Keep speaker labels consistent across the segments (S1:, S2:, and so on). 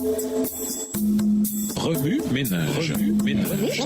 S1: Remue ménage. Remue ménage.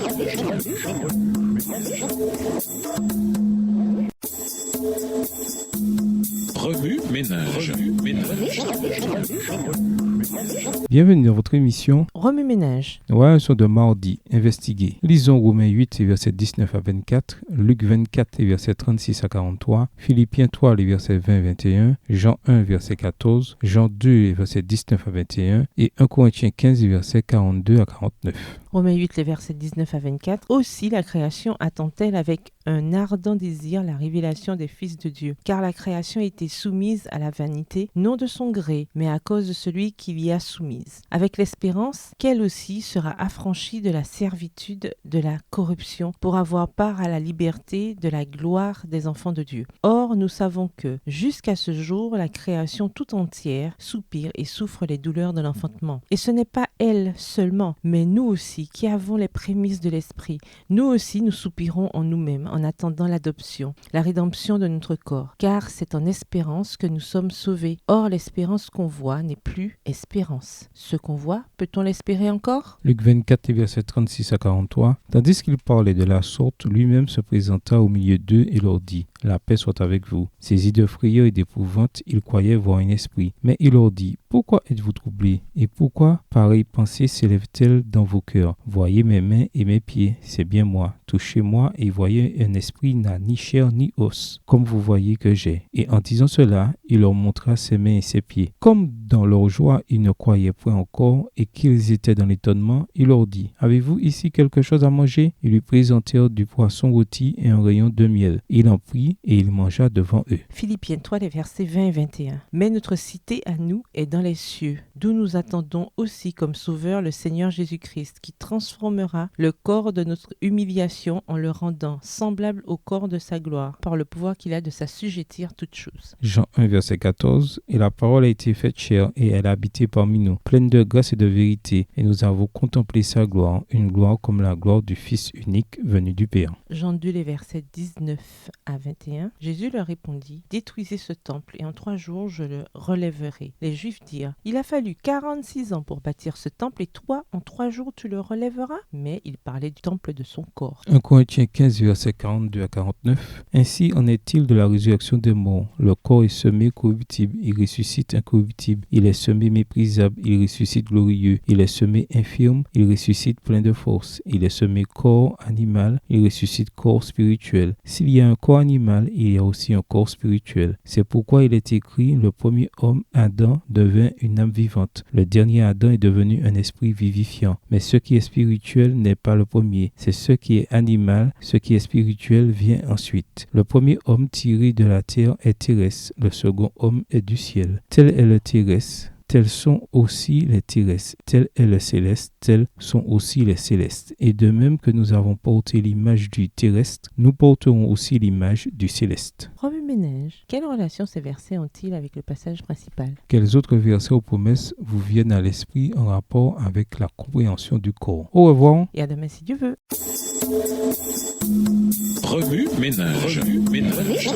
S2: Bienvenue dans votre émission
S3: Remue ménage.
S2: Relation de mardi, investiguer. Lisons Romains 8, versets 19 à 24, Luc 24, versets 36 à 43, Philippiens 3, les versets 20 à 21, Jean 1, verset 14, Jean 2, versets 19 à 21 et 1 Corinthiens 15, versets 42 à 49.
S3: Romains 8, les versets 19 à 24. Aussi la création attend-elle avec un ardent désir la révélation des fils de Dieu. Car la création était soumise à la vanité, non de son gré, mais à cause de celui qui l'y a soumise. Avec l'espérance qu'elle aussi sera affranchie de la servitude de la corruption pour avoir part à la liberté de la gloire des enfants de Dieu. Or, nous savons que, jusqu'à ce jour, la création tout entière soupire et souffre les douleurs de l'enfantement. Et ce n'est pas elle seulement, mais nous aussi qui avons les prémices de l'esprit. Nous aussi, nous soupirons en nous-mêmes en attendant l'adoption, la rédemption de notre corps. Car c'est en espérance que nous sommes sauvés. Or, l'espérance qu'on voit n'est plus espérance. Ce qu'on voit, peut-on l'espérer encore?
S2: Luc 24, versets 36 à 43. Tandis qu'il parlait de la sorte, lui-même se présenta au milieu d'eux et leur dit : La paix soit avec vous. Saisis de frayeur et d'épouvante, ils croyaient voir un esprit. Mais il leur dit : Pourquoi êtes-vous troublés? Et pourquoi pareille pensée s'élève-t-elle dans vos cœurs? Voyez mes mains et mes pieds, c'est bien moi. Touchez-moi et voyez, un esprit n'a ni chair ni os, comme vous voyez que j'ai. Et en disant cela, il leur montra ses mains et ses pieds. Comme dans leur joie, ils ne croyaient point encore et qu'ils étaient dans l'étonnement, il leur dit : Avez-vous ici quelque chose à manger? Ils lui présentèrent du poisson rôti et un rayon de miel. Il en prit et il mangea devant eux.
S3: Philippiens 3, les versets 20 et 21. Mais notre cité à nous est dans les cieux, d'où nous attendons aussi comme sauveur le Seigneur Jésus-Christ, qui transformera le corps de notre humiliation en le rendant semblable au corps de sa gloire, par le pouvoir qu'il a de s'assujettir toutes choses.
S2: Jean 1, verset 14. Et la parole a été faite chair et elle a habité parmi nous, pleine de grâce et de vérité. Et nous avons contemplé sa gloire, une gloire comme la gloire du Fils unique venu du Père.
S3: Jean 2, les versets 19 à 21. Jésus leur répondit : Détruisez ce temple et en 3 jours je le relèverai. Les Juifs dirent : Il a fallu 46 ans pour bâtir ce temple et toi, en 3 jours tu le relèveras? Mais il parlait du temple de son corps.
S2: 1 Corinthiens 15, verset 42 à 49. Ainsi en est-il de la résurrection des morts. Le corps est semé corruptible, il ressuscite incorruptible. Il est semé méprisable, il ressuscite glorieux. Il est semé infirme, il ressuscite plein de force. Il est semé corps animal, il ressuscite corps spirituel. S'il y a un corps animal, il y a aussi un corps spirituel. C'est pourquoi il est écrit : le premier homme, Adam, devint une âme vivante. Le dernier Adam est devenu un esprit vivifiant. Mais ce qui est spirituel n'est pas le premier. C'est ce qui est animal. Ce qui est spirituel vient ensuite. Le premier homme tiré de la terre est terrestre. Le second homme est du ciel. Tel est le terrestre. Tels sont aussi les terrestres, tel est le céleste, tels sont aussi les célestes. Et de même que nous avons porté l'image du terrestre, nous porterons aussi l'image du céleste.
S3: Remue ménage. Quelle relation ces versets ont-ils avec le passage principal?
S2: Quels autres versets aux promesses vous viennent à l'esprit en rapport avec la compréhension du corps? Au revoir.
S3: Et à demain si Dieu veut.
S1: Remue ménage. Remue ménage.